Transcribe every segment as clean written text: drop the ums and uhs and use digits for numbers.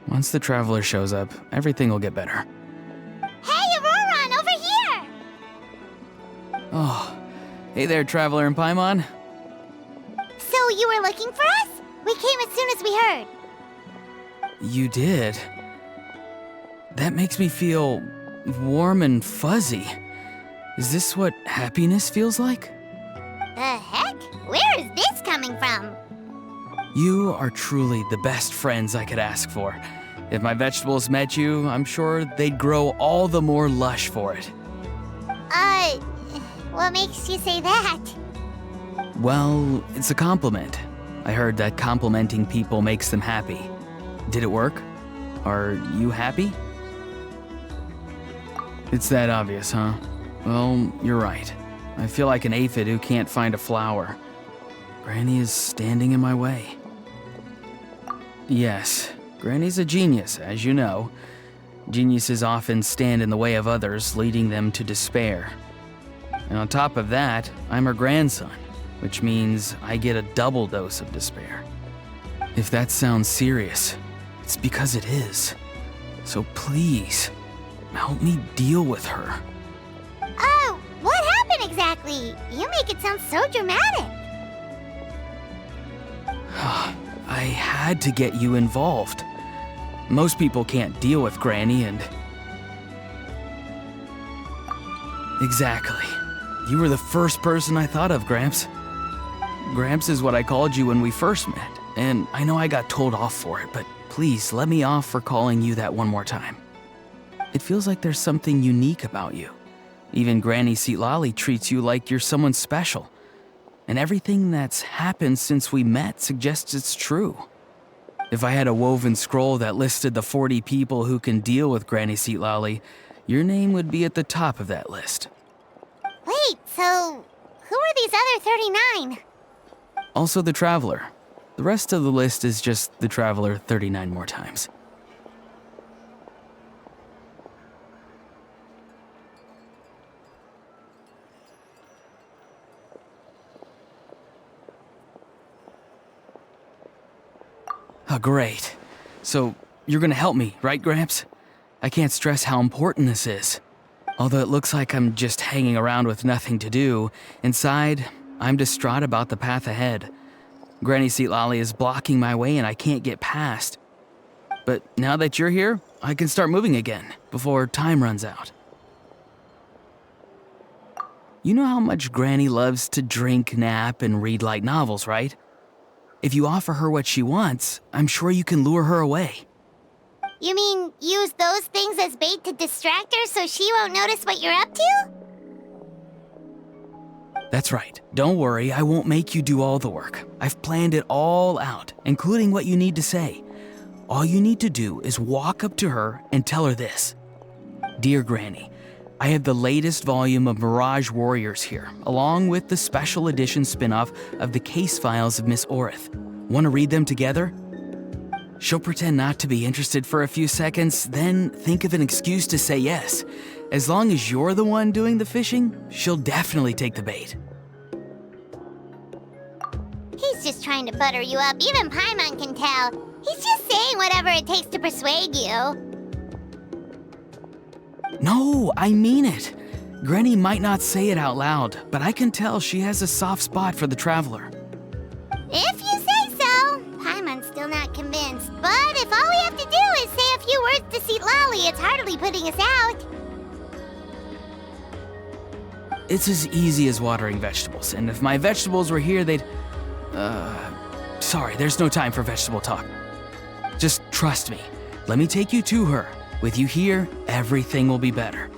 Once the traveler shows up, everything will get better. Hey, Auroran, over here! Oh, hey there, traveler in Paimon. So you were looking for us? We came as soon as we heard. You did? That makes me feel warm and fuzzy. Is this what happiness feels like? The heck? Where is this coming from? You are truly the best friends I could ask for. If my vegetables met you, I'm sure they'd grow all the more lush for it. What makes you say that? Well, it's a compliment. I heard that complimenting people makes them happy. Did it work? Are you happy? It's that obvious, huh? Well, you're right. I feel like an aphid who can't find a flower. Granny is standing in my way. Yes, Granny's a genius, as you know. Geniuses often stand in the way of others, leading them to despair. And on top of that, I'm her grandson, which means I get a double dose of despair. If that sounds serious, it's because it is. So please, help me deal with her. Oh, what happened exactly? You make it sound so dramatic. I had to get you involved. Most people can't deal with Granny and... Exactly. You were the first person I thought of, Gramps. Gramps is what I called you when we first met, and I know I got told off for it, but please let me off for calling you that one more time. It feels like there's something unique about you. Even Granny Seatlali treats you like you're someone special. And everything that's happened since we met suggests it's true. If I had a woven scroll that listed the 40 people who can deal with Granny Seatlali, your name would be at the top of that list. Wait, so who are these other 39? Also the Traveler. The rest of the list is just the Traveler 39 more times. Oh, great. So, you're gonna help me, right, Gramps? I can't stress how important this is. Although it looks like I'm just hanging around with nothing to do, inside, I'm distraught about the path ahead. Granny Seatlali is blocking my way and I can't get past. But now that you're here, I can start moving again, before time runs out. You know how much Granny loves to drink, nap, and read light novels, right? If you offer her what she wants, I'm sure you can lure her away. You mean use those things as bait to distract her so she won't notice what you're up to? That's right. Don't worry, I won't make you do all the work. I've planned it all out, including what you need to say. All you need to do is walk up to her and tell her this. Dear Granny, I have the latest volume of Mirage Warriors here, along with the special edition spin-off of the case files of Miss Orith. Want to read them together? She'll pretend not to be interested for a few seconds, then think of an excuse to say yes. As long as you're the one doing the fishing, she'll definitely take the bait. He's just trying to butter you up. Even Paimon can tell. He's just saying whatever it takes to persuade you. No, I mean it. Granny might not say it out loud, but I can tell she has a soft spot for the Traveler. If you say so. Paimon's still not convinced. But if all we have to do is say a few words to Seatlali, it's hardly putting us out. It's as easy as watering vegetables, and if my vegetables were here, they'd... Sorry, there's no time for vegetable talk. Just trust me. Let me take you to her. With you here, everything will be better.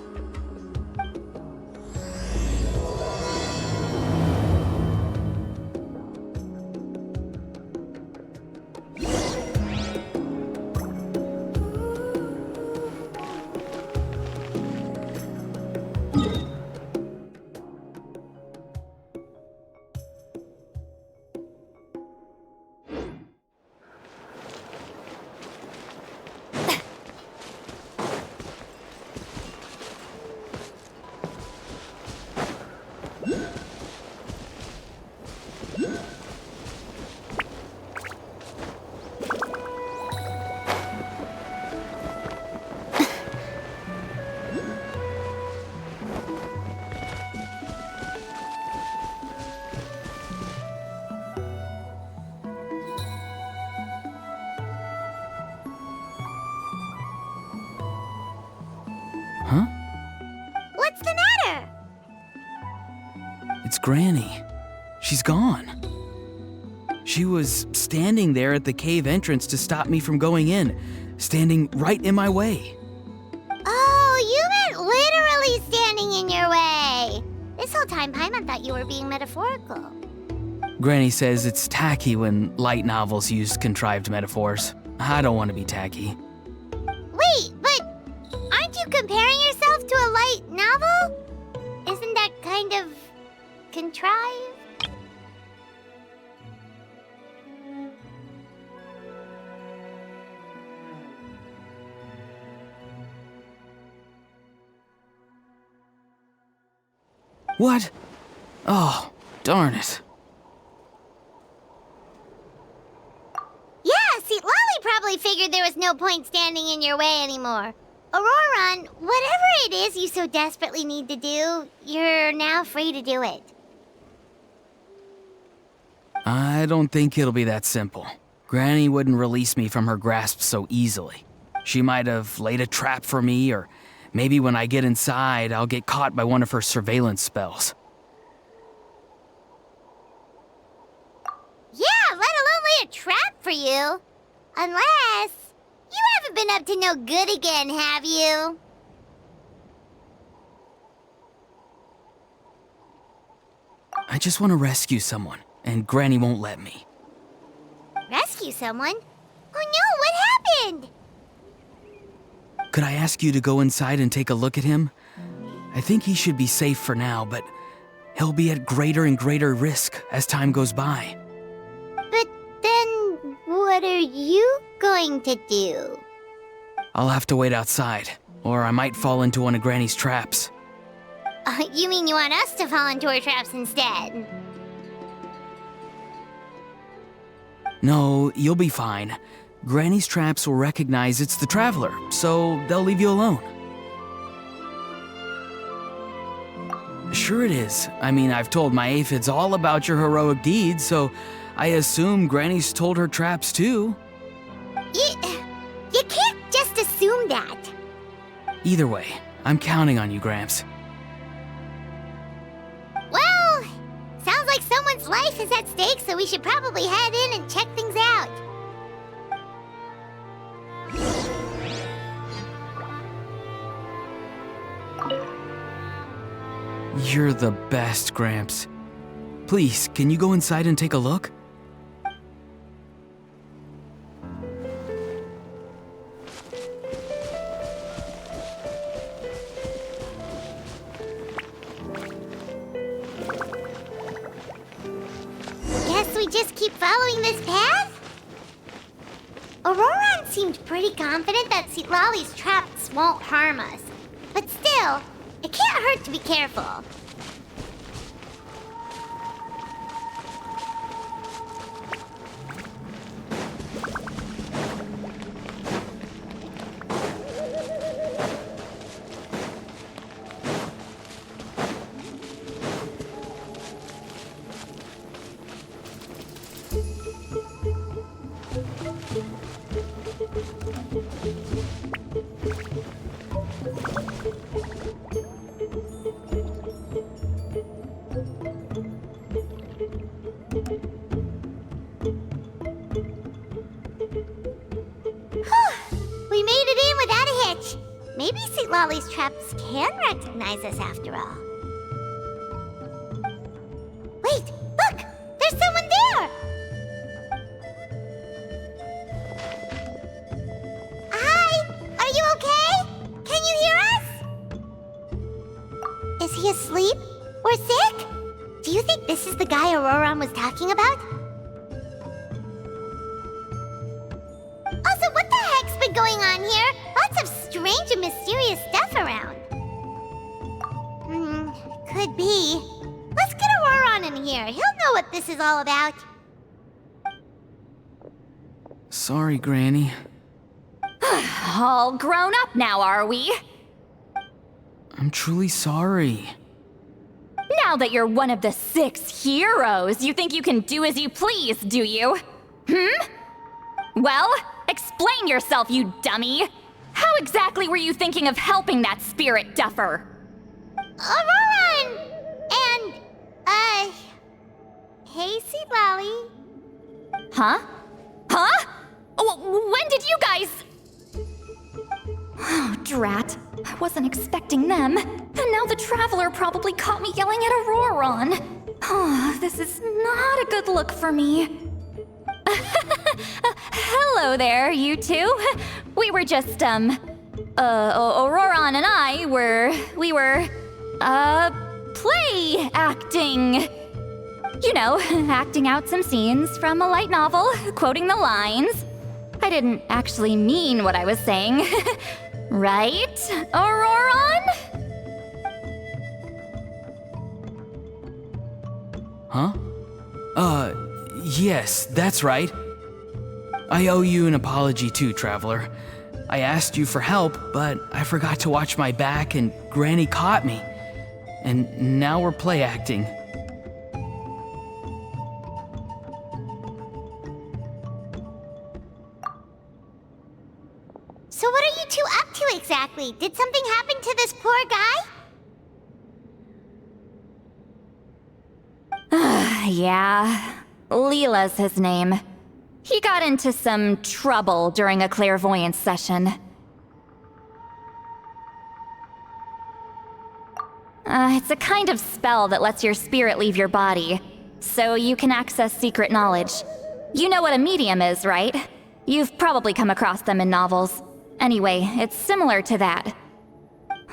Huh? What's the matter? It's Granny. She's gone. She was standing there at the cave entrance to stop me from going in, standing right in my way. Oh, you meant literally standing in your way. This whole time, Paimon thought you were being metaphorical. Granny says it's tacky when light novels use contrived metaphors. I don't want to be tacky. Wait, but aren't you comparing yourself to a light novel? Isn't that kind of contrived? What? Oh, darn it. Yeah, see, Lolly probably figured there was no point standing in your way anymore. Auroron, whatever it is you so desperately need to do, you're now free to do it. I don't think it'll be that simple. Granny wouldn't release me from her grasp so easily. She might have laid a trap for me, or maybe when I get inside, I'll get caught by one of her surveillance spells. Yeah, let alone lay a trap for you. Unless you haven't been up to no good again, have you? I just want to rescue someone, and Granny won't let me. Rescue someone? Oh no, what happened? Could I ask you to go inside and take a look at him? I think he should be safe for now, but he'll be at greater and greater risk as time goes by. But then, what are you going to do? I'll have to wait outside, or I might fall into one of Granny's traps. You mean you want us to fall into her traps instead? No, you'll be fine. Granny's traps will recognize it's the Traveler, so they'll leave you alone. Sure it is. I mean, I've told my aphids all about your heroic deeds, so I assume Granny's told her traps too. You can't just assume that. Either way, I'm counting on you, Gramps. Well, sounds like someone's life is at stake, so we should probably head in and check things out. You're the best, Gramps. Please, can you go inside and take a look? Guess we just keep following this path? Auroron seemed pretty confident that Lolly's traps won't harm us. But still, it can't hurt to be careful. We made it in without a hitch. Maybe Sweet Lolly's traps can recognize us after all. Wait, look! There's someone there! Hi! Are you okay? Can you hear us? Is he asleep? Or sick? Do you think this is the guy Auroron was talking about? Also, what the heck's been going on here? Lots of strange and mysterious stuff around. Could be. Let's get Auroron in here. He'll know what this is all about. Sorry, Granny. All grown up now, are we? I'm truly sorry. Now that you're one of the 6 heroes, you think you can do as you please, do you? Well, explain yourself, you dummy! How exactly were you thinking of helping that spirit duffer? Auroron! And, hey, Sweet Lolly. Huh? When did you guys... Oh, drat. I wasn't expecting them. And now the Traveler probably caught me yelling at Auroron. Oh, this is not a good look for me. Hello there, you two. We were just, Auroron and I we were, play acting. You know, acting out some scenes from a light novel, quoting the lines. I didn't actually mean what I was saying. Right, Auroron? Huh? Yes, that's right. I owe you an apology too, Traveler. I asked you for help, but I forgot to watch my back and Granny caught me. And now we're play acting. So what are you two up to exactly? Did something happen to this poor guy? Yeah, Leela's his name. He got into some trouble during a clairvoyance session. It's a kind of spell that lets your spirit leave your body, so you can access secret knowledge. You know what a medium is, right? You've probably come across them in novels. Anyway, it's similar to that.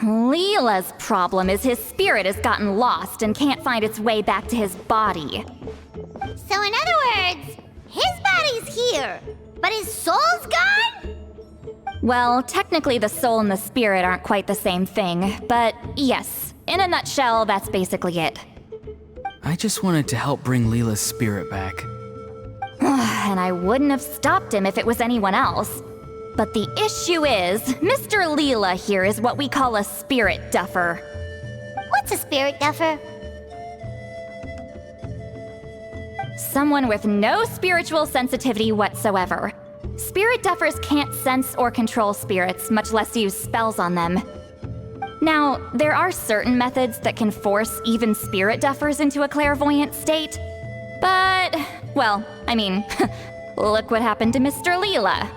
Leela's problem is his spirit has gotten lost and can't find its way back to his body. So in other words, his body's here, but his soul's gone? Well, technically the soul and the spirit aren't quite the same thing, but yes, in a nutshell, that's basically it. I just wanted to help bring Leela's spirit back. And I wouldn't have stopped him if it was anyone else. But the issue is, Mr. Leela here is what we call a spirit duffer. What's a spirit duffer? Someone with no spiritual sensitivity whatsoever. Spirit duffers can't sense or control spirits, much less use spells on them. Now, there are certain methods that can force even spirit duffers into a clairvoyant state. But, well, I mean, look what happened to Mr. Leela.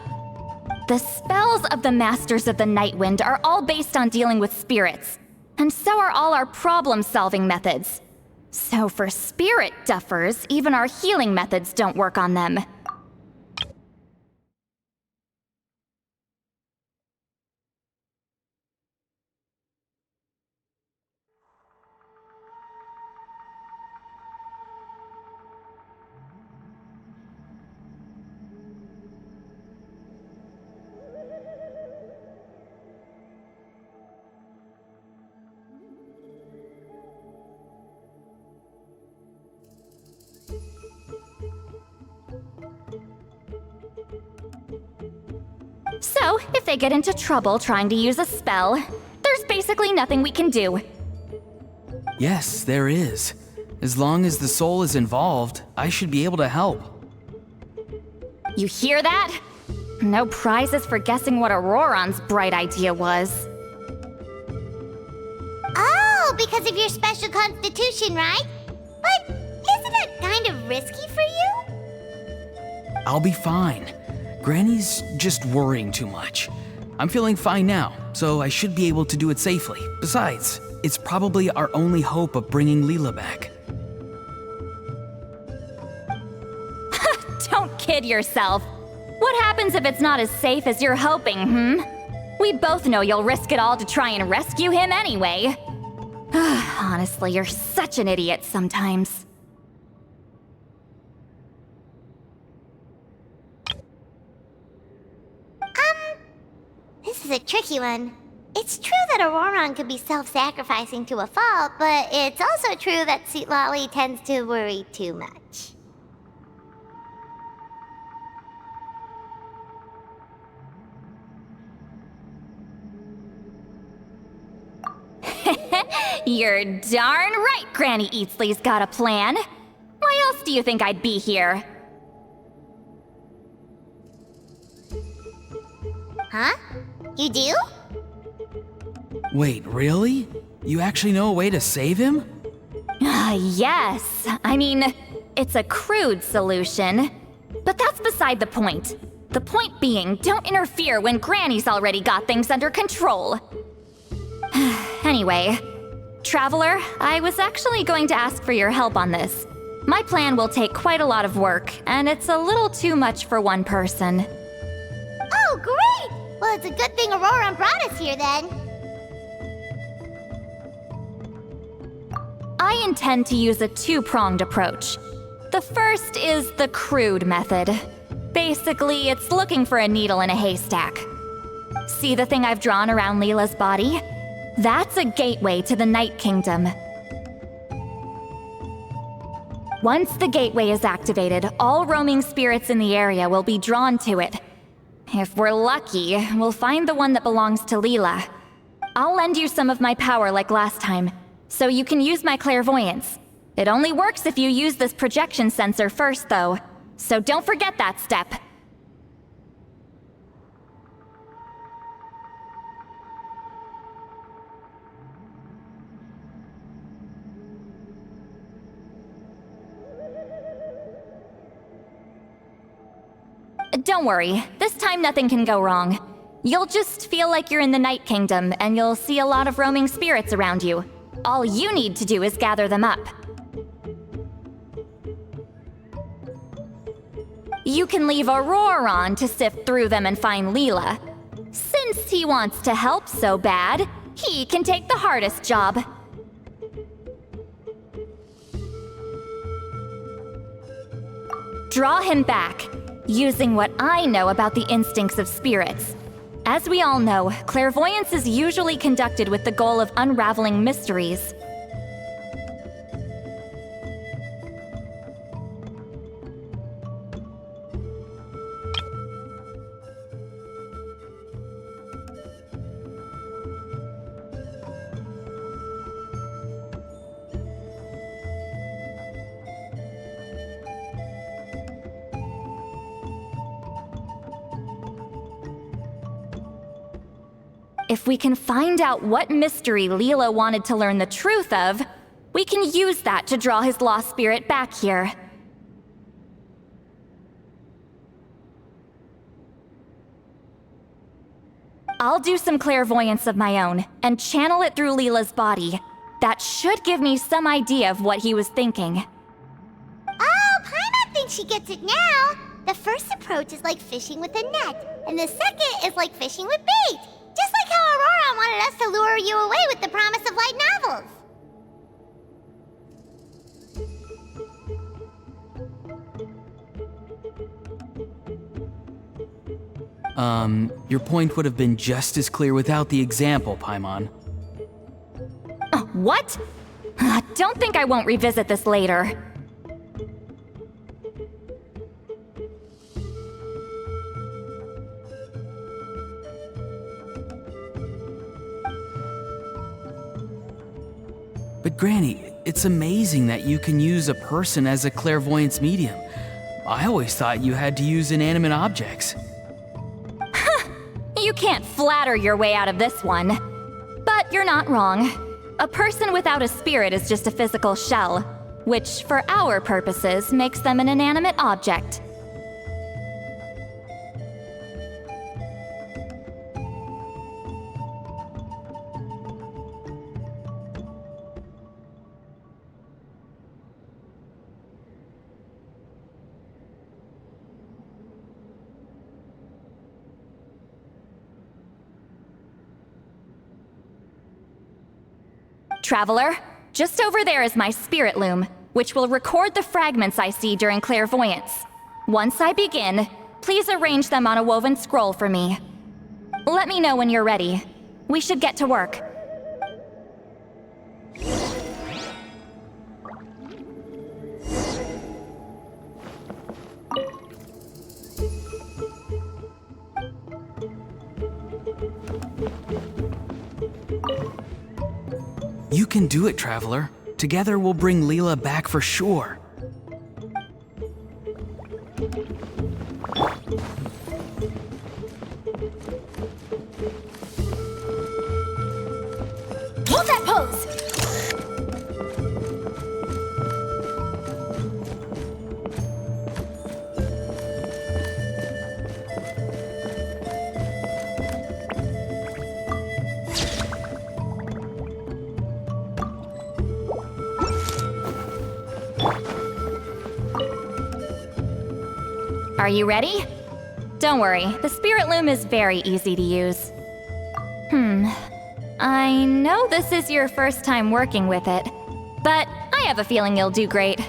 The spells of the Masters of the Nightwind are all based on dealing with spirits, and so are all our problem-solving methods. So for spirit duffers, even our healing methods don't work on them. So, if they get into trouble trying to use a spell, there's basically nothing we can do. Yes, there is. As long as the soul is involved, I should be able to help. You hear that? No prizes for guessing what Auroron's bright idea was. Oh, because of your special constitution, right? But isn't it kind of risky for you? I'll be fine. Granny's just worrying too much. I'm feeling fine now, so I should be able to do it safely. Besides, it's probably our only hope of bringing Leela back. Don't kid yourself. What happens if it's not as safe as you're hoping, We both know you'll risk it all to try and rescue him anyway. Honestly, you're such an idiot sometimes. This is a tricky one. It's true that Auroron could be self-sacrificing to a fault, but it's also true that Sweet Lolly tends to worry too much. You're darn right Granny Eatsley's got a plan. Why else do you think I'd be here? Huh? You do? Wait, really? You actually know a way to save him? Yes. I mean, it's a crude solution. But that's beside the point. The point being, don't interfere when Granny's already got things under control. Anyway, Traveler, I was actually going to ask for your help on this. My plan will take quite a lot of work, and it's a little too much for one person. Oh, great! Well, it's a good thing Auroron brought us here then. I intend to use a two-pronged approach. The first is the crude method. Basically, it's looking for a needle in a haystack. See the thing I've drawn around Leela's body? That's a gateway to the Night Kingdom. Once the gateway is activated, all roaming spirits in the area will be drawn to it. If we're lucky, we'll find the one that belongs to Leela. I'll lend you some of my power like last time, so you can use my clairvoyance. It only works if you use this projection sensor first, though, so don't forget that step. Don't worry, this time nothing can go wrong. You'll just feel like you're in the Night Kingdom, and you'll see a lot of roaming spirits around you. All you need to do is gather them up. You can leave Auroron to sift through them and find Leela. Since he wants to help so bad, he can take the hardest job. Draw him back, using what I know about the instincts of spirits. As we all know, clairvoyance is usually conducted with the goal of unraveling mysteries. If we can find out what mystery Leela wanted to learn the truth of, we can use that to draw his lost spirit back here. I'll do some clairvoyance of my own, and channel it through Leela's body. That should give me some idea of what he was thinking. Oh, Paimon thinks she gets it now! The first approach is like fishing with a net, and the second is like fishing with bait. Just like how Auroron wanted us to lure you away with the promise of light novels. Your point would have been just as clear without the example, Paimon. What? Don't think I won't revisit this later. But Granny, it's amazing that you can use a person as a clairvoyance medium. I always thought you had to use inanimate objects. You can't flatter your way out of this one. But you're not wrong. A person without a spirit is just a physical shell, which, for our purposes, makes them an inanimate object. Traveler, just over there is my spirit loom, which will record the fragments I see during clairvoyance. Once I begin, please arrange them on a woven scroll for me. Let me know when you're ready. We should get to work. You can do it, Traveler. Together we'll bring Leela back for sure. Hold that pose! Are you ready? Don't worry, the spirit loom is very easy to use. I know this is your first time working with it, but I have a feeling you'll do great.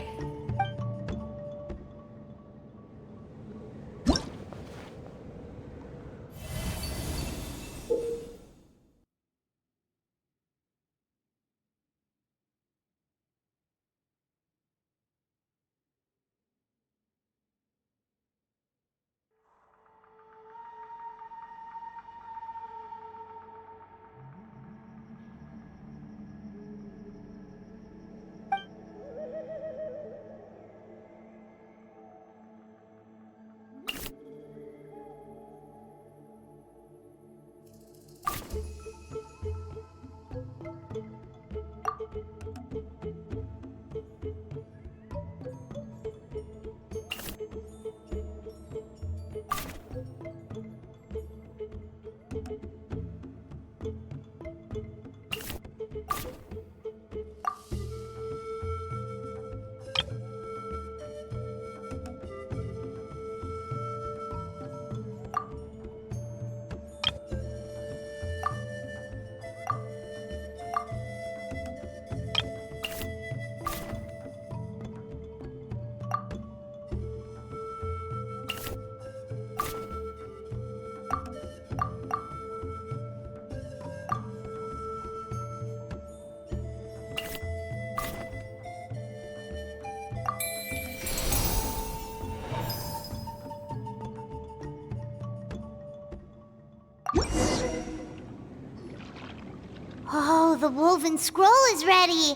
Oh, the woven scroll is ready.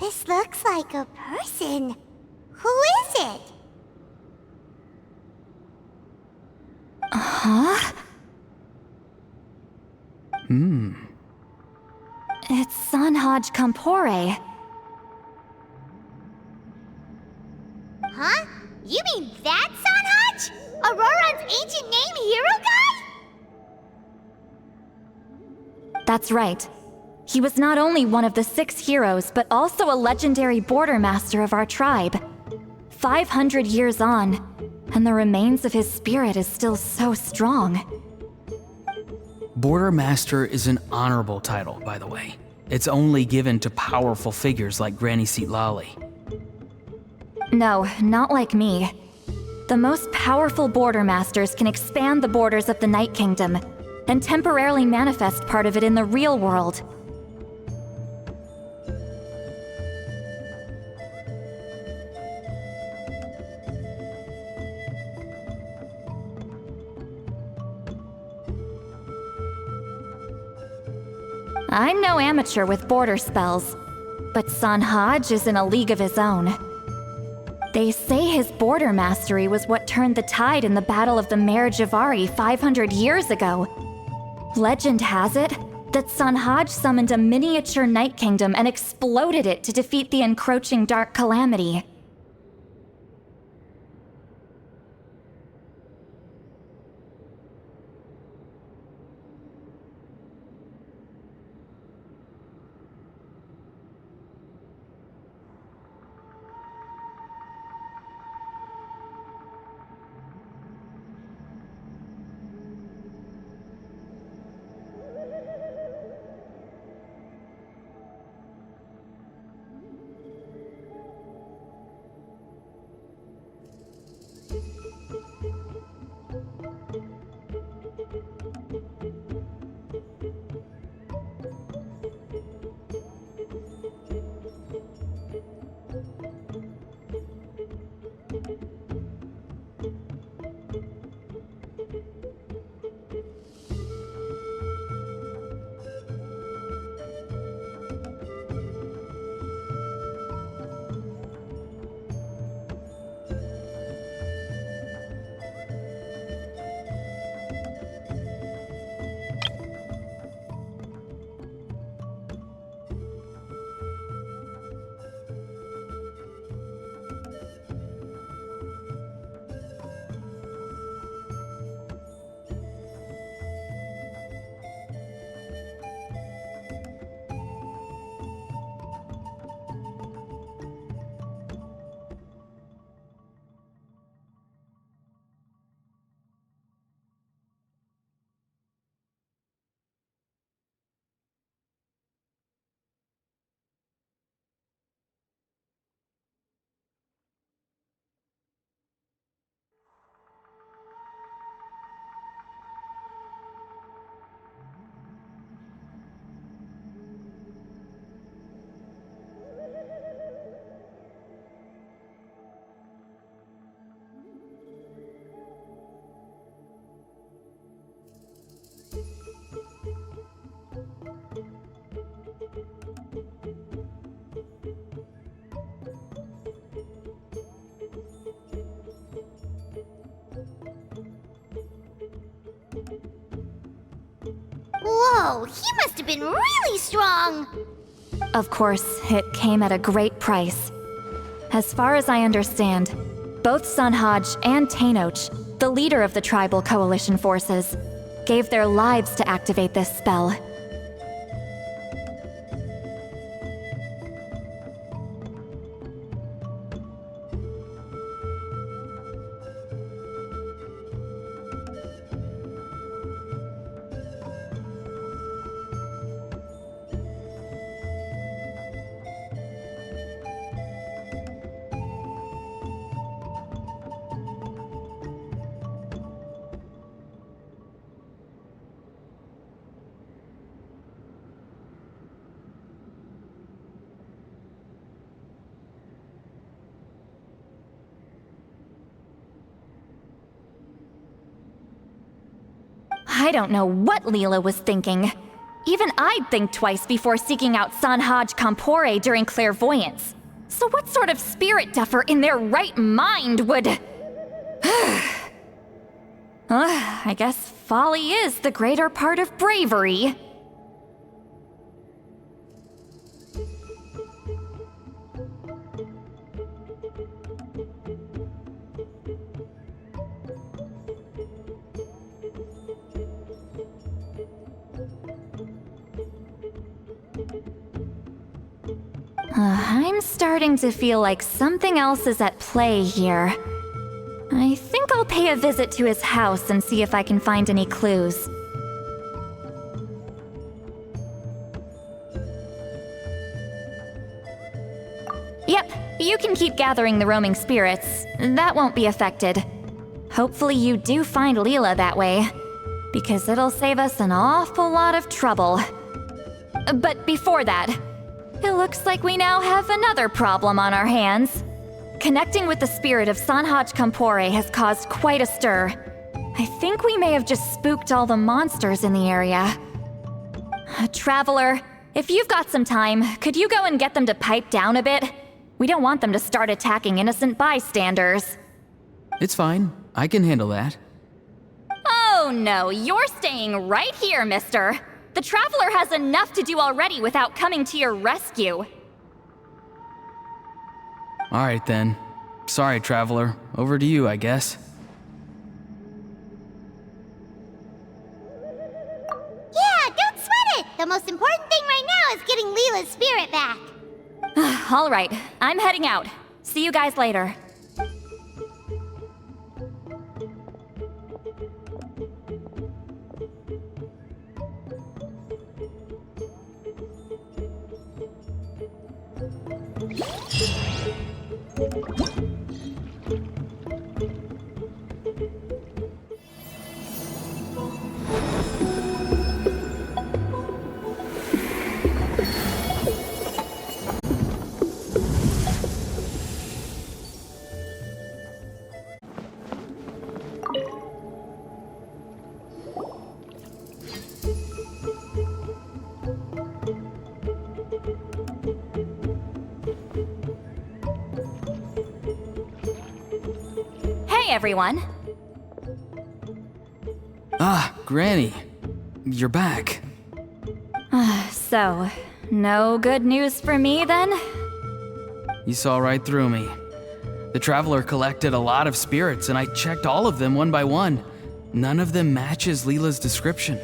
This looks like a person. Who is it? Huh? It's Sanhaj Kampore. Huh? You mean that Sanhaj? Auroran's ancient name hero guy? That's right. He was not only one of the 6 heroes, but also a legendary border master of our tribe. 500 years on, and the remains of his spirit is still so strong. Border Master is an honorable title, by the way. It's only given to powerful figures like Granny Seatlali. No, not like me. The most powerful border masters can expand the borders of the Night Kingdom and temporarily manifest part of it in the real world. I'm no amateur with border spells, but Sanhaj is in a league of his own. They say his border mastery was what turned the tide in the Battle of the Mare Javari 500 years ago. Legend has it that Sanhaj summoned a miniature Night Kingdom and exploded it to defeat the encroaching Dark Calamity. Whoa! He must have been really strong! Of course, it came at a great price. As far as I understand, both Sunhaj and Tainoch, the leader of the tribal coalition forces, gave their lives to activate this spell. I don't know what Leela was thinking. Even I'd think twice before seeking out Sanhaj Kampore during clairvoyance. So what sort of spirit duffer in their right mind would... I guess folly is the greater part of bravery. I'm starting to feel like something else is at play here. I think I'll pay a visit to his house and see if I can find any clues. Yep, you can keep gathering the roaming spirits. That won't be affected. Hopefully you do find Leela that way, because it'll save us an awful lot of trouble. But before that, it looks like we now have another problem on our hands. Connecting with the spirit of Sanhaj Kampore has caused quite a stir. I think we may have just spooked all the monsters in the area. Traveler, if you've got some time, could you go and get them to pipe down a bit? We don't want them to start attacking innocent bystanders. It's fine. I can handle that. Oh no, you're staying right here, mister. The Traveler has enough to do already without coming to your rescue. Alright then. Sorry, Traveler. Over to you, I guess. Yeah, don't sweat it! The most important thing right now is getting Leela's spirit back. Alright, I'm heading out. See you guys later. Hey everyone! Ah, Granny. You're back. So, no good news for me then? You saw right through me. The Traveler collected a lot of spirits, and I checked all of them one by one. None of them matches Leela's description.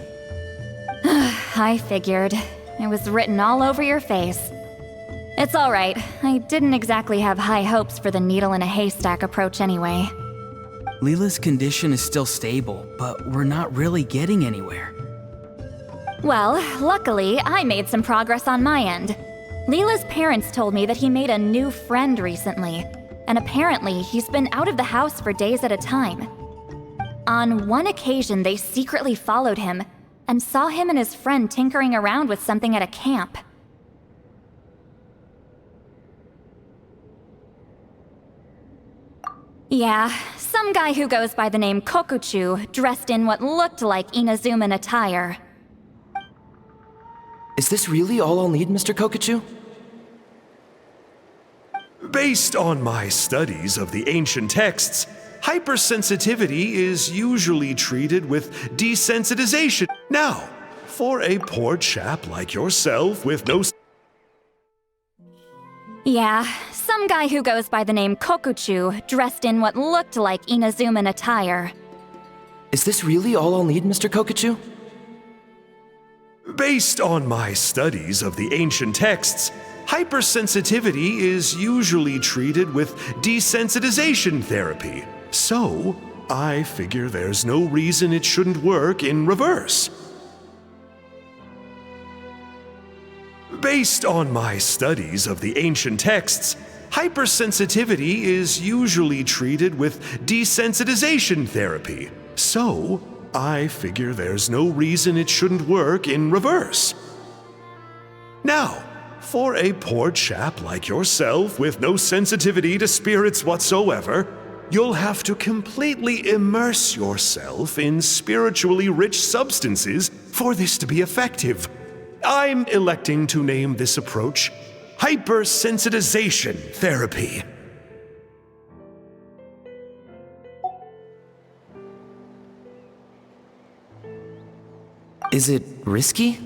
I figured. It was written all over your face. It's alright. I didn't exactly have high hopes for the needle in a haystack approach anyway. Leela's condition is still stable, but we're not really getting anywhere. Well, luckily, I made some progress on my end. Leela's parents told me that he made a new friend recently, and apparently he's been out of the house for days at a time. On one occasion, they secretly followed him and saw him and his friend tinkering around with something at a camp. Yeah, some guy who goes by the name Kokuchu, dressed in what looked like Inazuman attire. Is this really all I'll need, Mr. Kokuchu? Based on my studies of the ancient texts, hypersensitivity is usually treated with desensitization. Now, for a poor chap like yourself with no... Yeah, some guy who goes by the name Kokuchu, dressed in what looked like Inazuman attire. Is this really all I'll need, Mr. Kokuchu? Based on my studies of the ancient texts, hypersensitivity is usually treated with desensitization therapy. So, I figure there's no reason it shouldn't work in reverse. Based on my studies of the ancient texts, hypersensitivity is usually treated with desensitization therapy. So, I figure there's no reason it shouldn't work in reverse. Now, for a poor chap like yourself with no sensitivity to spirits whatsoever, you'll have to completely immerse yourself in spiritually rich substances for this to be effective. I'm electing to name this approach hypersensitization therapy. Is it risky?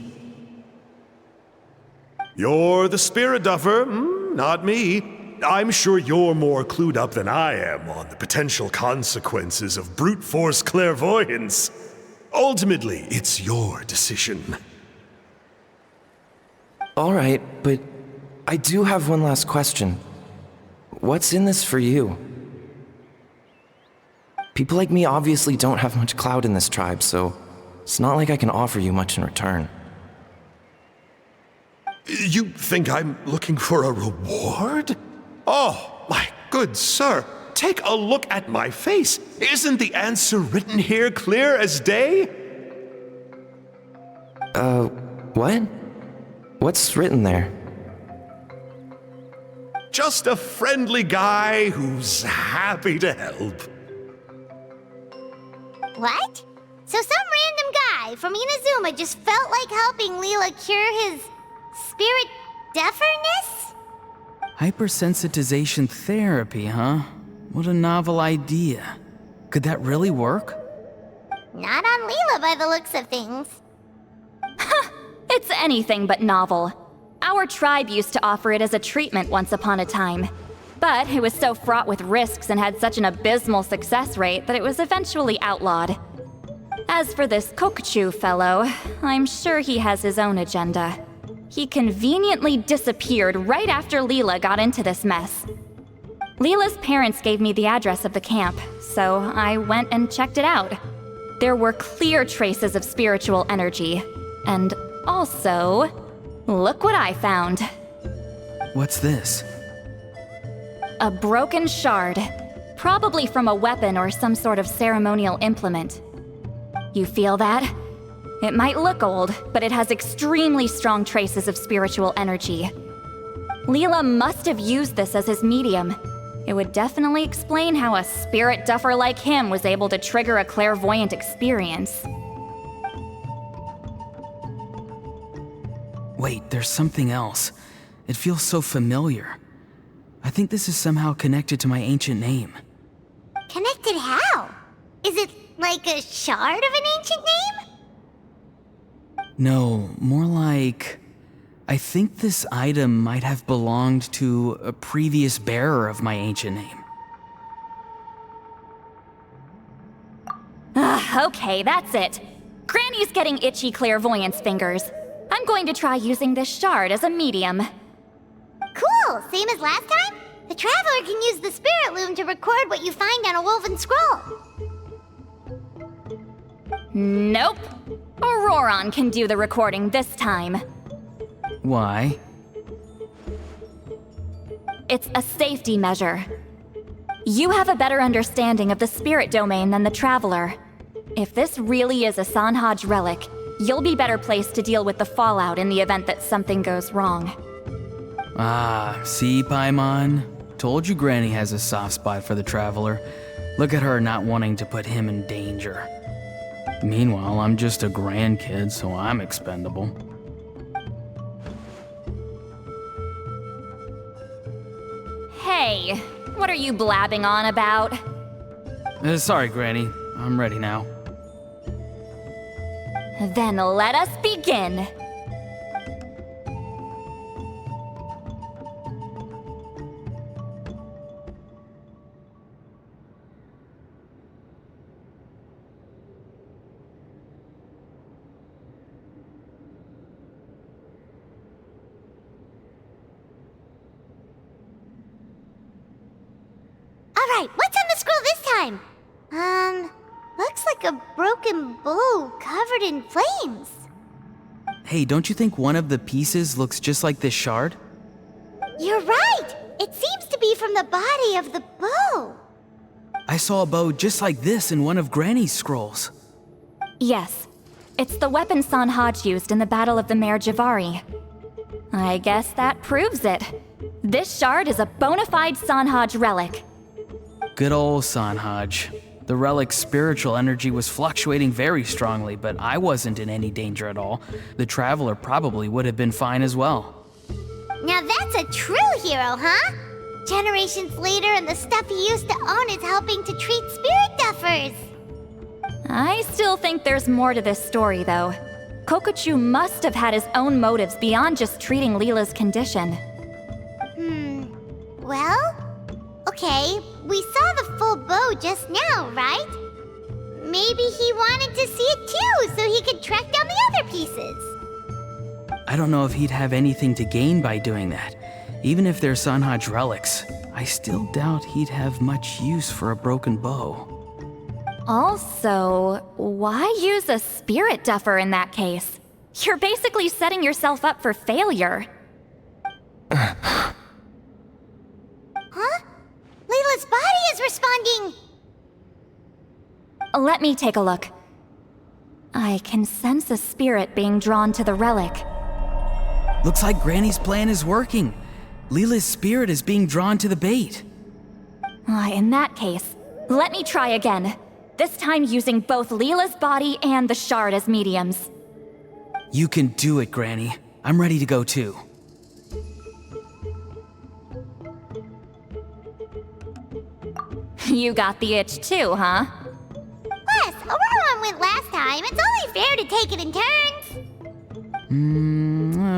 You're the spirit duffer, not me. I'm sure you're more clued up than I am on the potential consequences of brute force clairvoyance. Ultimately, it's your decision. All right, but I do have one last question. What's in this for you? People like me obviously don't have much clout in this tribe, so it's not like I can offer you much in return. You think I'm looking for a reward? Oh, my good sir, take a look at my face. Isn't the answer written here clear as day? What? What's written there? Just a friendly guy who's happy to help. What? So some random guy from Inazuma just felt like helping Leela cure his spirit deaferness? Hypersensitization therapy, huh? What a novel idea. Could that really work? Not on Leela by the looks of things. It's anything but novel. Our tribe used to offer it as a treatment once upon a time. But it was so fraught with risks and had such an abysmal success rate that it was eventually outlawed. As for this Kokuchu fellow, I'm sure he has his own agenda. He conveniently disappeared right after Leela got into this mess. Leela's parents gave me the address of the camp, so I went and checked it out. There were clear traces of spiritual energy. And also, look what I found. What's this? A broken shard, probably from a weapon or some sort of ceremonial implement. You feel that? It might look old, but it has extremely strong traces of spiritual energy. Leela must have used this as his medium. It would definitely explain how a spirit duffer like him was able to trigger a clairvoyant experience. Wait, there's something else. It feels so familiar. I think this is somehow connected to my ancient name. Connected how? Is it like a shard of an ancient name? No, more like... I think this item might have belonged to a previous bearer of my ancient name. Okay, that's it. Granny's getting itchy clairvoyance fingers. I'm going to try using this shard as a medium. Cool, same as last time? The Traveler can use the Spirit Loom to record what you find on a woven scroll. Nope. Auroron can do the recording this time. Why? It's a safety measure. You have a better understanding of the spirit domain than the Traveler. If this really is a Sanhaj relic, you'll be better placed to deal with the fallout in the event that something goes wrong. Ah, see, Paimon? Told you Granny has a soft spot for the Traveler. Look at her not wanting to put him in danger. Meanwhile, I'm just a grandkid, so I'm expendable. Hey, what are you blabbing on about? Sorry, Granny. I'm ready now. Then let us begin. Alright, what's on the scroll this time? Looks like a broken bow covered in flames. Hey, don't you think one of the pieces looks just like this shard? You're right! It seems to be from the body of the bow. I saw a bow just like this in one of Granny's scrolls. Yes, it's the weapon Sanhaj used in the Battle of the Mare Javari. I guess that proves it. This shard is a bona fide Sanhaj relic. Good old Sanhaj. The relic's spiritual energy was fluctuating very strongly, but I wasn't in any danger at all. The Traveler probably would have been fine as well. Now that's a true hero, huh? Generations later and the stuff he used to own is helping to treat spirit duffers. I still think there's more to this story, though. Kokochu must have had his own motives beyond just treating Leela's condition. Well, okay, we saw the full bow just now, right? Maybe he wanted to see it too, so he could track down the other pieces. I don't know if he'd have anything to gain by doing that. Even if they're Sanhaj relics, I still doubt he'd have much use for a broken bow. Also, why use a spirit duffer in that case? You're basically setting yourself up for failure. Huh? Layla's body is responding! Let me take a look. I can sense a spirit being drawn to the relic. Looks like Granny's plan is working. Leela's spirit is being drawn to the bait. In that case, let me try again. This time using both Leela's body and the shard as mediums. You can do it, Granny. I'm ready to go too. You got the itch too, huh? Plus, Aurora went last time. It's only fair to take it in turns.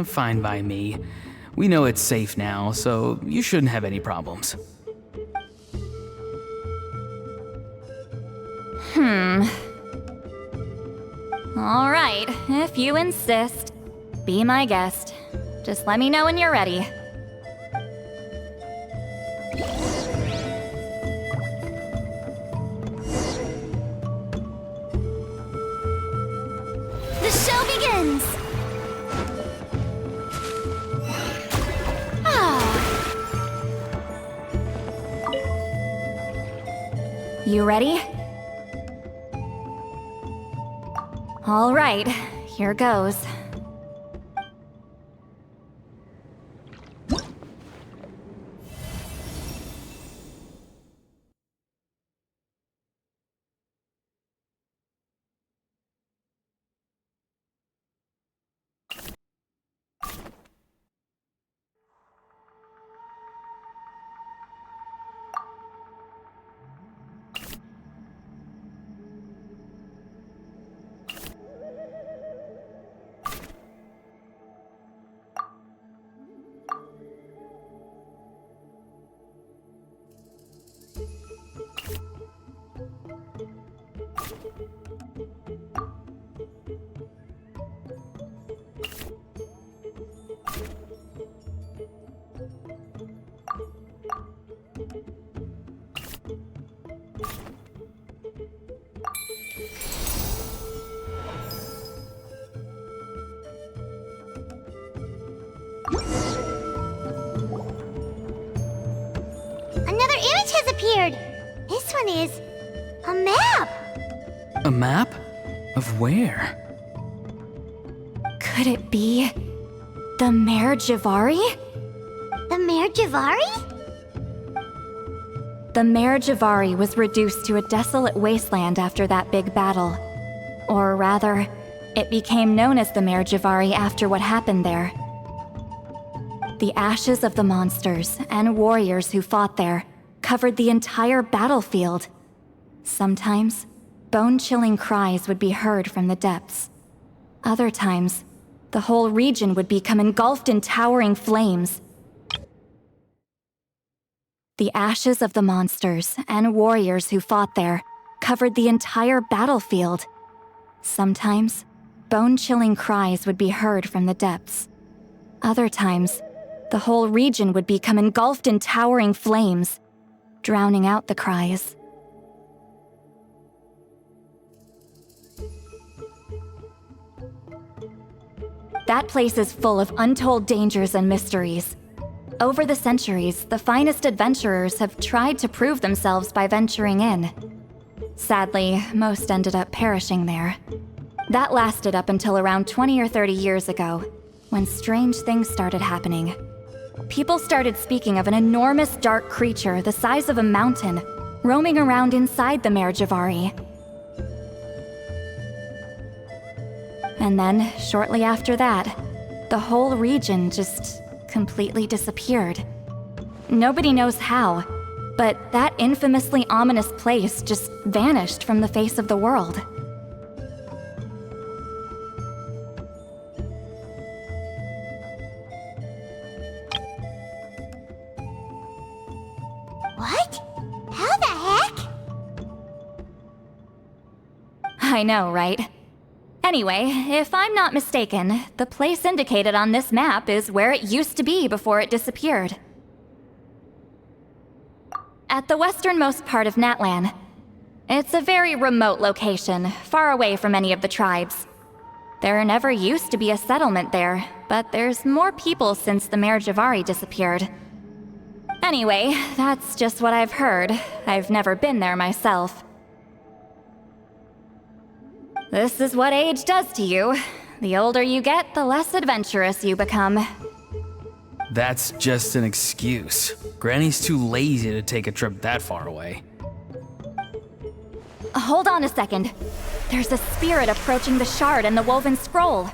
Fine by me. We know it's safe now, so you shouldn't have any problems. All right, if you insist. Be my guest. Just let me know when you're ready. The show begins! You ready? All right, here goes. Another image has appeared. This one is a map. A map? Of where? Could it be the Mare Javari? The Mare Javari? The Mare Javari was reduced to a desolate wasteland after that big battle. Or rather, it became known as the Mare Javari after what happened there. The ashes of the monsters and warriors who fought there covered the entire battlefield. Sometimes, bone-chilling cries would be heard from the depths. Other times, the whole region would become engulfed in towering flames. The ashes of the monsters and warriors who fought there covered the entire battlefield. Sometimes, bone-chilling cries would be heard from the depths. Other times, the whole region would become engulfed in towering flames, drowning out the cries. That place is full of untold dangers and mysteries. Over the centuries, the finest adventurers have tried to prove themselves by venturing in. Sadly, most ended up perishing there. That lasted up until around 20 or 30 years ago, when strange things started happening. People started speaking of an enormous dark creature the size of a mountain, roaming around inside the Mare Javari. And then, shortly after that, the whole region just completely disappeared. Nobody knows how, but that infamously ominous place just vanished from the face of the world. What? How the heck? I know, right? Anyway, if I'm not mistaken, the place indicated on this map is where it used to be before it disappeared. At the westernmost part of Natlan. It's a very remote location, far away from any of the tribes. There never used to be a settlement there, but there's more people since the Mare Javari disappeared. Anyway, that's just what I've heard. I've never been there myself. This is what age does to you. The older you get, the less adventurous you become. That's just an excuse. Granny's too lazy to take a trip that far away. Hold on a second. There's a spirit approaching the shard and the woven scroll.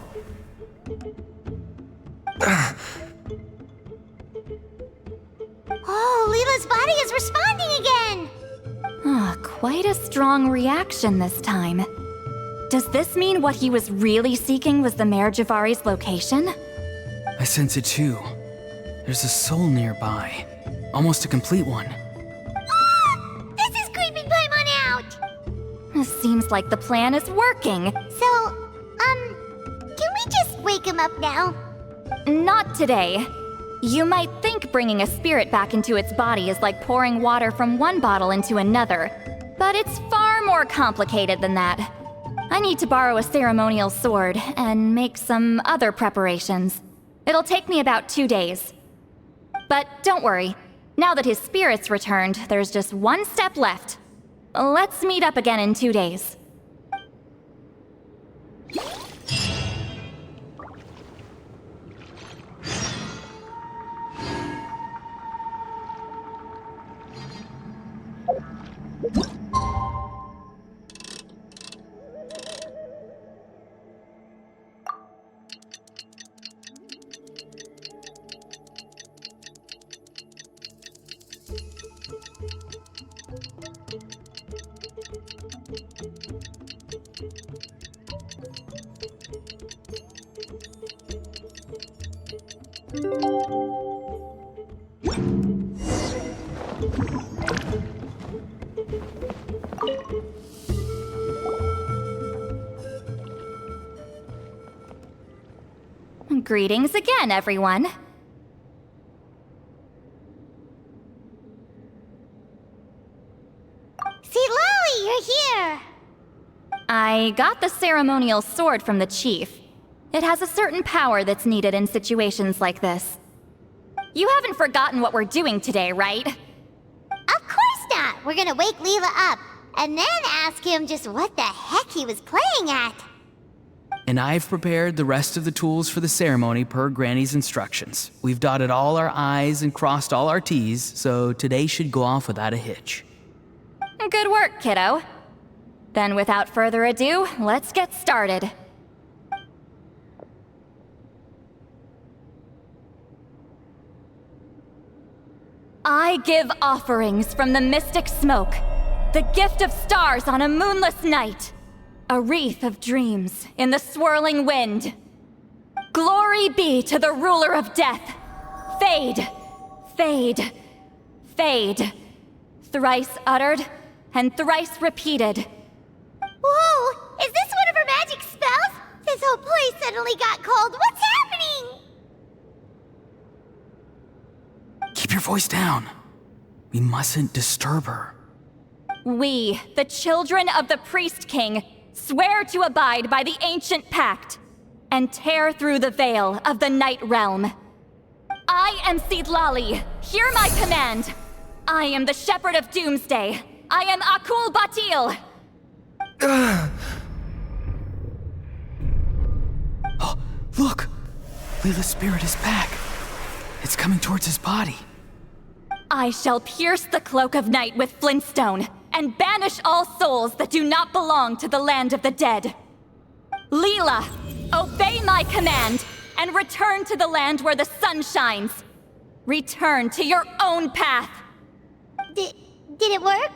Oh, Leela's body is responding again! Quite a strong reaction this time. Does this mean what he was really seeking was the Mare Javari's location? I sense it too. There's a soul nearby. Almost a complete one. This is creeping Paimon out! Seems like the plan is working. So, can we just wake him up now? Not today. You might think bringing a spirit back into its body is like pouring water from one bottle into another, but it's far more complicated than that. I need to borrow a ceremonial sword and make some other preparations. It'll take me about 2 days. But don't worry. Now that his spirit's returned, there's just one step left. Let's meet up again in 2 days. Greetings again, everyone. See, Lolly, you're here! I got the ceremonial sword from the chief. It has a certain power that's needed in situations like this. You haven't forgotten what we're doing today, right? Of course not! We're gonna wake Leela up, and then ask him just what the heck he was playing at. And I've prepared the rest of the tools for the ceremony per Granny's instructions. We've dotted all our I's and crossed all our T's, so today should go off without a hitch. Good work, kiddo. Then without further ado, let's get started. I give offerings from the mystic smoke, the gift of stars on a moonless night. a wreath of dreams in the swirling wind. Glory be to the ruler of death. Fade, fade, fade. Thrice uttered and thrice repeated. Whoa! Is this one of her magic spells? This whole place suddenly got cold. What's happening? Keep your voice down. We mustn't disturb her. We, the children of the Priest King, swear to abide by the ancient pact and tear through the veil of the Night Realm. I am Seedlali. Hear my command. I am the Shepherd of Doomsday. I am Akul Batil. Oh, look! Lila's spirit is back. It's coming towards his body. I shall pierce the cloak of night with flintstone and banish all souls that do not belong to the land of the dead. Lila, obey my command and return to the land where the sun shines. Return to your own path. Did it work?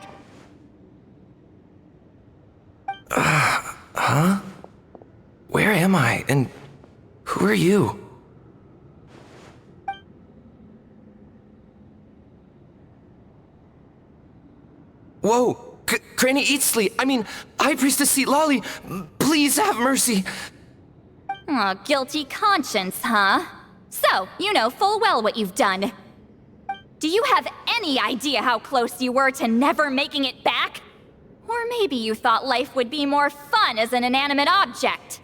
Huh? Where am I? And who are you? Whoa! Granny Eatsley! High Priestess Seedlali! Please have mercy! Aw, guilty conscience, huh? So, you know full well what you've done. Do you have any idea how close you were to never making it back? Or maybe you thought life would be more fun as an inanimate object.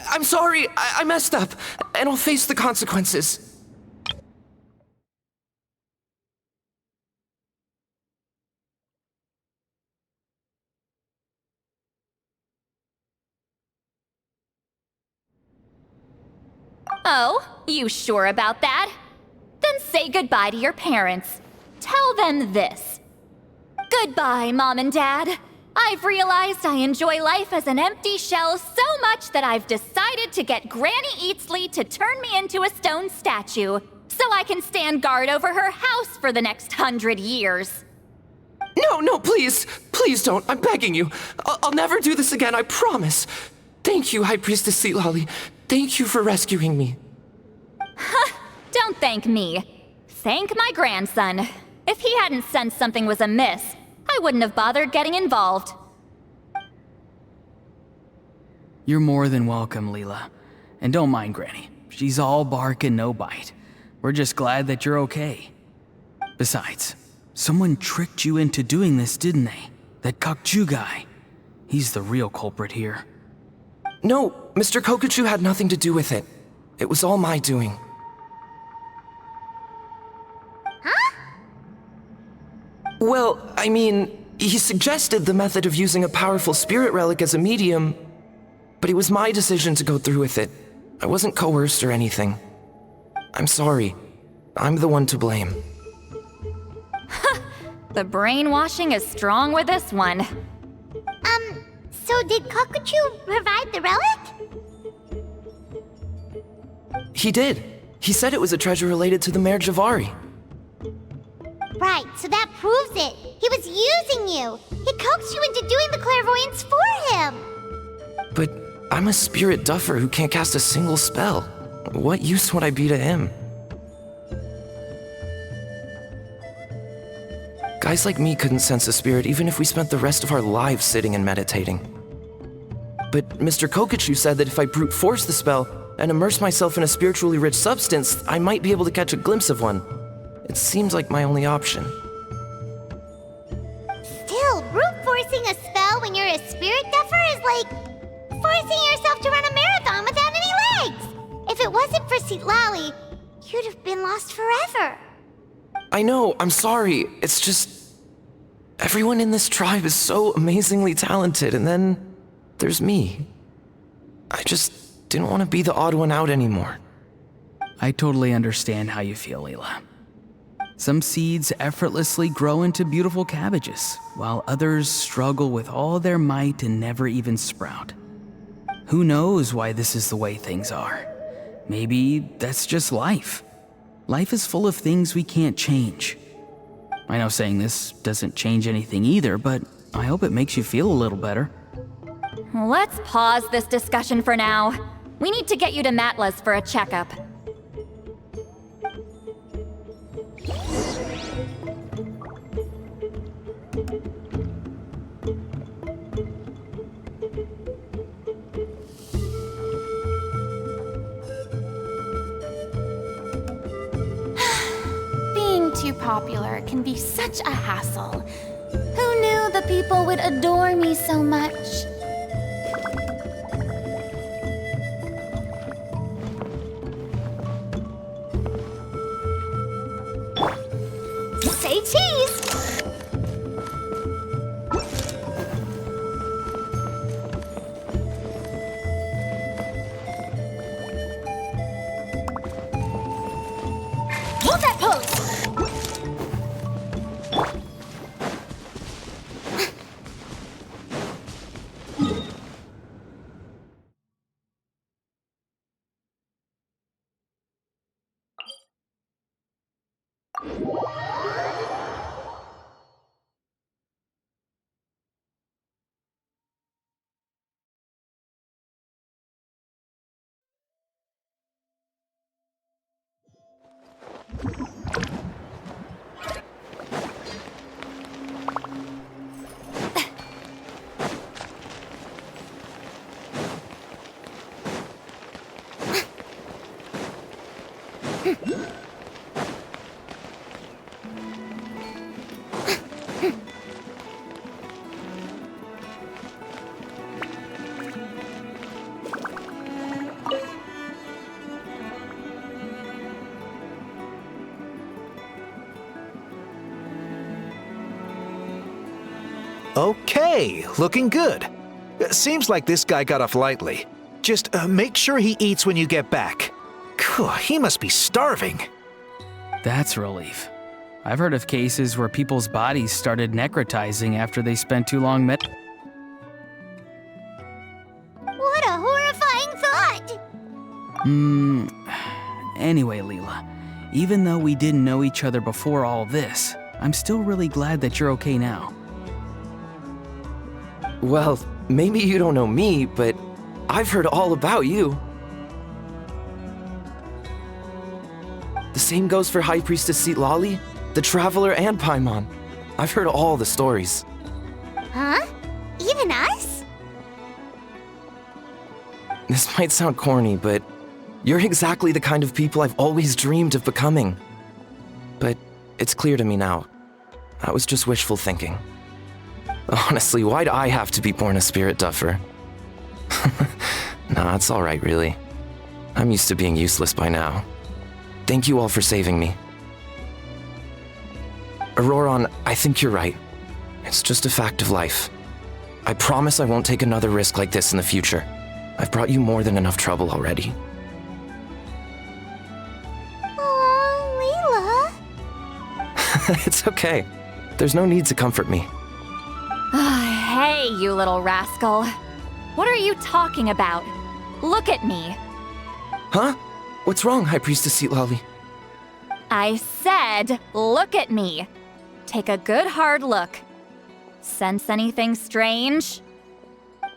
I'm sorry, I messed up, and I'll face the consequences. Oh, you sure about that? Then say goodbye to your parents. Tell them this. Goodbye, Mom and Dad. I've realized I enjoy life as an empty shell so much that I've decided to get Granny Eatsley to turn me into a stone statue, so I can stand guard over her house for the next 100 years. No, please! Please don't, I'm begging you. I'll never do this again, I promise. Thank you, High Priestess Seedlali. Thank you for rescuing me. Don't thank me. Thank my grandson. If he hadn't sensed something was amiss, I wouldn't have bothered getting involved. You're more than welcome, Lila. And don't mind Granny. She's all bark and no bite. We're just glad that you're okay. Besides, someone tricked you into doing this, didn't they? That Kokju guy. He's the real culprit here. No, Mr. Kokuchu had nothing to do with it. It was all my doing. Huh? Well, he suggested the method of using a powerful spirit relic as a medium, but it was my decision to go through with it. I wasn't coerced or anything. I'm sorry. I'm the one to blame. The brainwashing is strong with this one. So did Kokuchu provide the relic? He did. He said it was a treasure related to the Mare Javari. Right, so that proves it. He was using you. He coaxed you into doing the clairvoyance for him. But I'm a spirit duffer who can't cast a single spell. What use would I be to him? Guys like me couldn't sense a spirit even if we spent the rest of our lives sitting and meditating. But Mr. Kokuchu said that if I brute force the spell and immerse myself in a spiritually rich substance, I might be able to catch a glimpse of one. It seems like my only option. Still, brute forcing a spell when you're a spirit duffer is like forcing yourself to run a marathon without any legs. If it wasn't for Seedlali, you'd have been lost forever. I know, I'm sorry. It's just... everyone in this tribe is so amazingly talented, and then there's me. I just didn't want to be the odd one out anymore. I totally understand how you feel, Lila. Some seeds effortlessly grow into beautiful cabbages, while others struggle with all their might and never even sprout. Who knows why this is the way things are? Maybe that's just life. Life is full of things we can't change. I know saying this doesn't change anything either, but I hope it makes you feel a little better. Let's pause this discussion for now. We need to get you to Matla's for a checkup. Being too popular can be such a hassle. Who knew the people would adore me so much? Say cheese! Hold that pose! Okay, looking good. Seems like this guy got off lightly. Just make sure he eats when you get back. Phew, he must be starving. That's a relief. I've heard of cases where people's bodies started necrotizing after they spent too long What a horrifying thought! Anyway, Leela, even though we didn't know each other before all this, I'm still really glad that you're okay now. Well, maybe you don't know me, but I've heard all about you. The same goes for High Priestess Citlali, the Traveler, and Paimon. I've heard all the stories. Huh? Even us? This might sound corny, but you're exactly the kind of people I've always dreamed of becoming. But it's clear to me now. That was just wishful thinking. Honestly, why'd I have to be born a spirit duffer? Nah, it's alright, really. I'm used to being useless by now. Thank you all for saving me. Auroron, I think you're right. It's just a fact of life. I promise I won't take another risk like this in the future. I've brought you more than enough trouble already. Aw, Leela. It's okay. There's no need to comfort me. Hey, you little rascal. What are you talking about? Look at me. Huh? What's wrong, High Priestess Citlali? I said, look at me. Take a good hard look. Sense anything strange?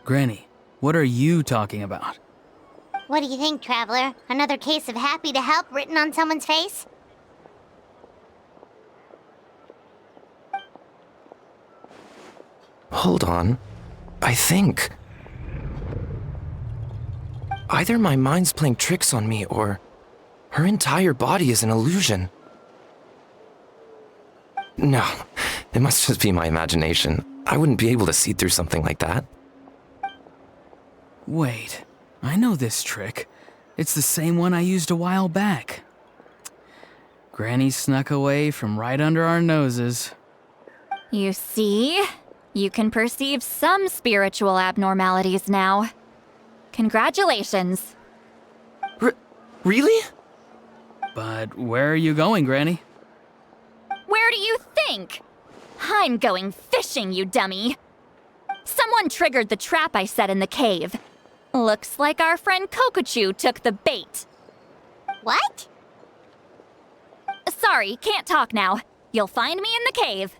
Granny, what are you talking about? What do you think, Traveler? Another case of happy to help written on someone's face? Hold on. I think... either my mind's playing tricks on me, or her entire body is an illusion. No, it must just be my imagination. I wouldn't be able to see through something like that. Wait, I know this trick. It's the same one I used a while back. Granny snuck away from right under our noses. You see? You can perceive some spiritual abnormalities now. Congratulations. Really? But where are you going, Granny? Where do you think? I'm going fishing, you dummy. Someone triggered the trap I set in the cave. Looks like our friend Kokochu took the bait. What? Sorry, can't talk now. You'll find me in the cave.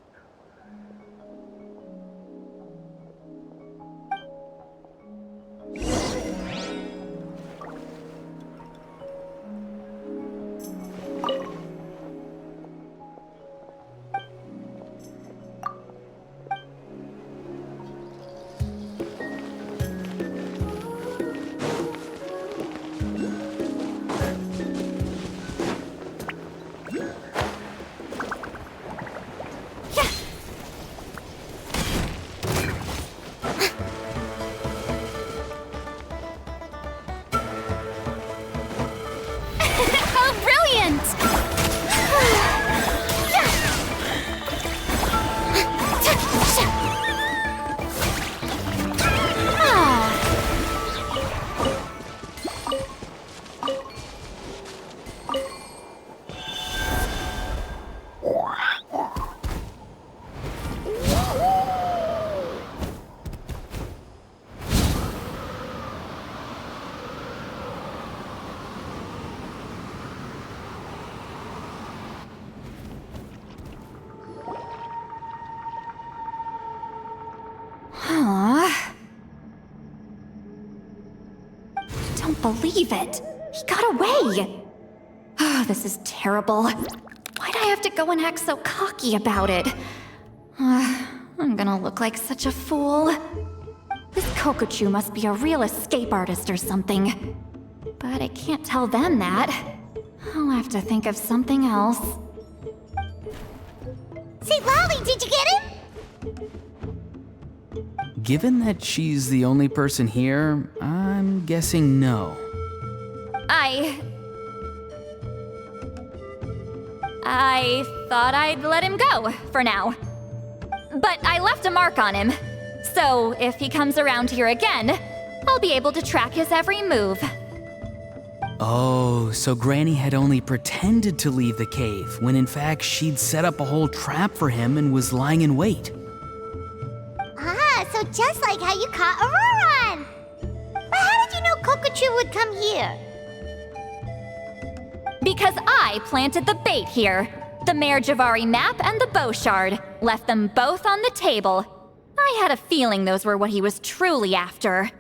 believe it. He got away. Oh, this is terrible. Why'd I have to go and act so cocky about it? I'm gonna look like such a fool. This Kokochu must be a real escape artist or something. But I can't tell them that. I'll have to think of something else. St. Lolly, did you get him? Given that she's the only person here, I'm guessing no. I thought I'd let him go, for now. But I left a mark on him. So if he comes around here again, I'll be able to track his every move. Oh, so Granny had only pretended to leave the cave, when in fact she'd set up a whole trap for him and was lying in wait. Ah, so just like how you caught Auroron! But how did you know Kokochu would come here? Because I planted the bait here. The Mare Javari map and the bow shard. Left them both on the table. I had a feeling those were what he was truly after.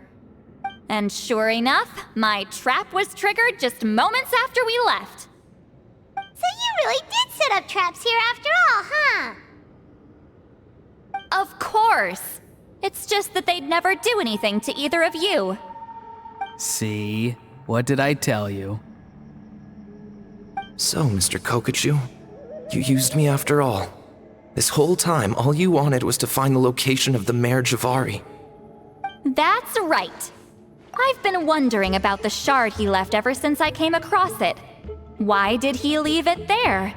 And sure enough, my trap was triggered just moments after we left. So you really did set up traps here after all, huh? Of course. It's just that they'd never do anything to either of you. See? What did I tell you? So, Mr. Kokochu, you used me after all. This whole time, all you wanted was to find the location of the Mare Javari. That's right. I've been wondering about the shard he left ever since I came across it. Why did he leave it there?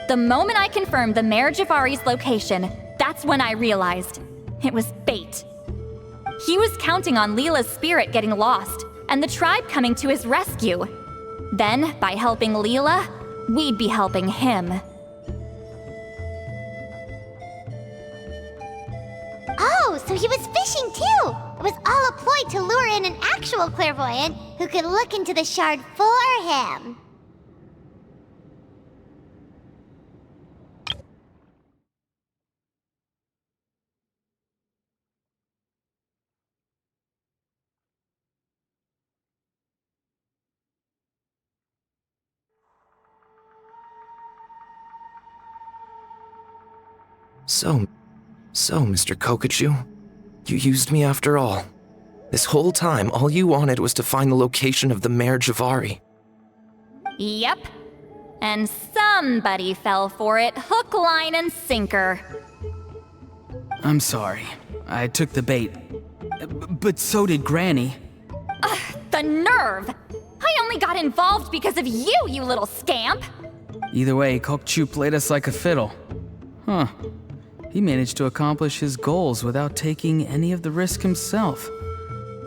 The moment I confirmed the Mare Javari's location, that's when I realized it was bait. He was counting on Leela's spirit getting lost and the tribe coming to his rescue. Then, by helping Leela, we'd be helping him. Oh, so he was fishing too! It was all a ploy to lure in an actual clairvoyant who could look into the shard for him. So, Mr. Kokochu, you used me after all. This whole time, all you wanted was to find the location of the Mare Javari. Yep. And somebody fell for it, hook, line, and sinker. I'm sorry. I took the bait. But so did Granny. The nerve! I only got involved because of you, you little scamp! Either way, Kokchu played us like a fiddle. Huh. He managed to accomplish his goals without taking any of the risk himself.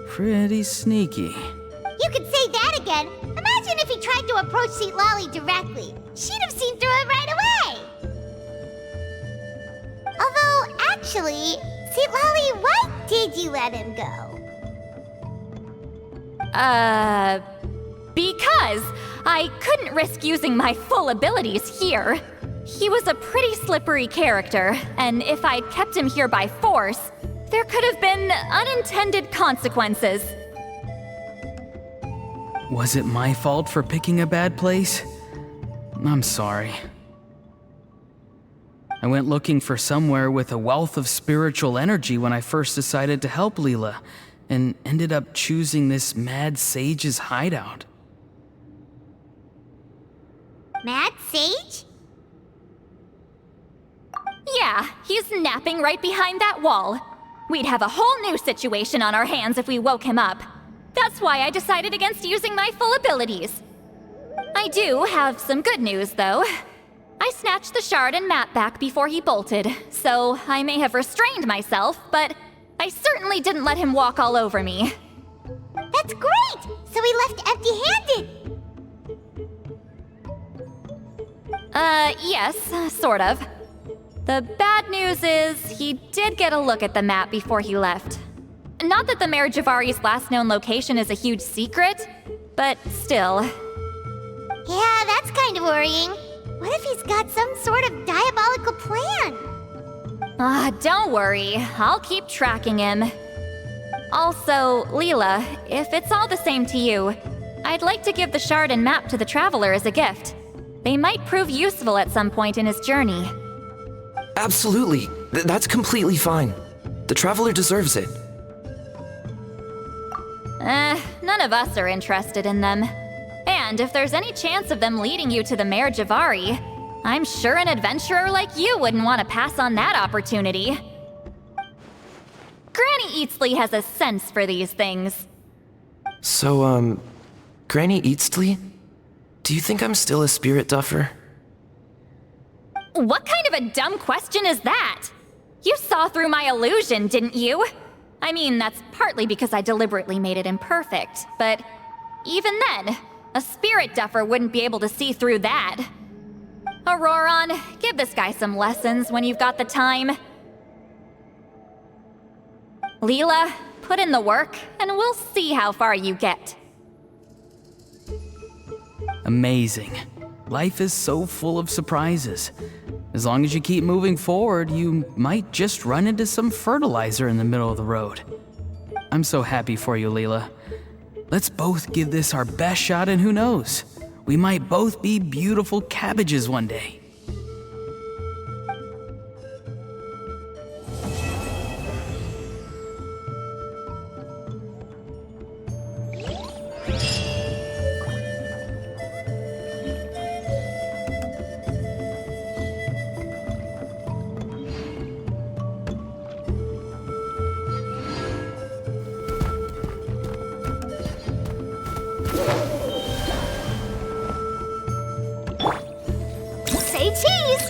Pretty sneaky. You could say that again. Imagine if he tried to approach St. Lolly directly. She'd have seen through it right away. Although, actually, St. Lolly, why did you let him go? Because I couldn't risk using my full abilities here. He was a pretty slippery character, and if I'd kept him here by force, there could have been unintended consequences. Was it my fault for picking a bad place? I'm sorry. I went looking for somewhere with a wealth of spiritual energy when I first decided to help Leela, and ended up choosing this mad sage's hideout. Mad Sage? Yeah, he's napping right behind that wall. We'd have a whole new situation on our hands if we woke him up. That's why I decided against using my full abilities. I do have some good news, though. I snatched the shard and map back before he bolted, so I may have restrained myself, but I certainly didn't let him walk all over me. That's great! So he left empty-handed! Yes, sort of. The bad news is, he did get a look at the map before he left. Not that the Mayor Javari's last known location is a huge secret, but still. Yeah, that's kind of worrying. What if he's got some sort of diabolical plan? Don't worry. I'll keep tracking him. Also, Leela, if it's all the same to you, I'd like to give the shard and map to the Traveler as a gift. They might prove useful at some point in his journey. Absolutely. That's completely fine. The Traveler deserves it. None of us are interested in them. And if there's any chance of them leading you to the Mayor Javari, I'm sure an adventurer like you wouldn't want to pass on that opportunity. Granny Eatsley has a sense for these things. So, Granny Eatsley? Do you think I'm still a spirit duffer? What kind of a dumb question is that? You saw through my illusion, didn't you? I mean, that's partly because I deliberately made it imperfect, but even then, a spirit duffer wouldn't be able to see through that. Auroron, give this guy some lessons when you've got the time. Leela, put in the work, and we'll see how far you get. Amazing. Life is so full of surprises. As long as you keep moving forward, you might just run into some fertilizer in the middle of the road. I'm so happy for you, Leela. Let's both give this our best shot, and who knows? We might both be beautiful cabbages one day. Say cheese!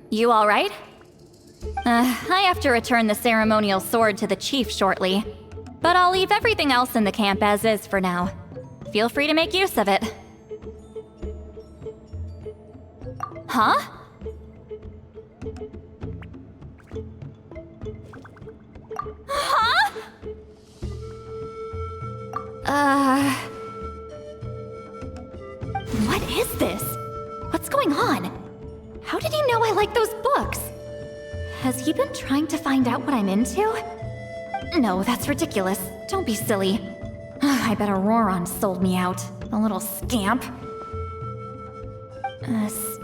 You all right? I have to return the ceremonial sword to the chief shortly, but I'll leave everything else in the camp as is for now. Feel free to make use of it. Huh? Huh? What is this? What's going on? How did he know I like those books? Has he been trying to find out what I'm into? No, that's ridiculous. Don't be silly. I bet Auroron sold me out. A little scamp.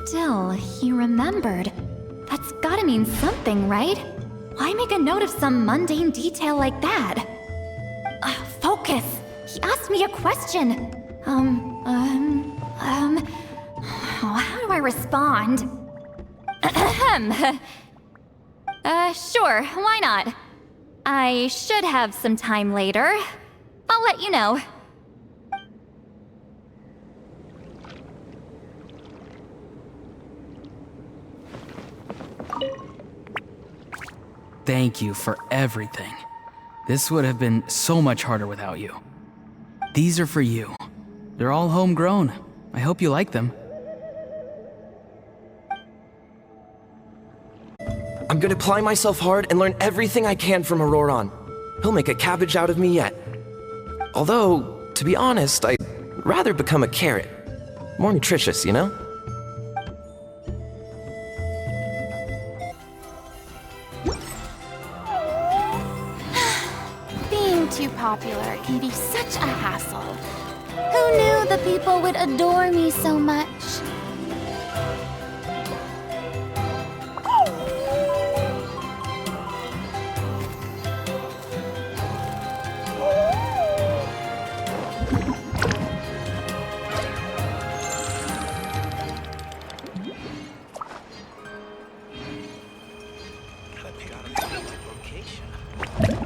Still, he remembered. That's gotta mean something, right? Why make a note of some mundane detail like that? Focus! He asked me a question. How do I respond? Sure, why not? I should have some time later. I'll let you know. Thank you for everything. This would have been so much harder without you. These are for you. They're all homegrown. I hope you like them. I'm gonna apply myself hard and learn everything I can from Auroron. He'll make a cabbage out of me yet. Although, to be honest, I'd rather become a carrot. More nutritious, you know? Being too popular can be such a hassle. Who knew the people would adore me so much? Gotta find that location.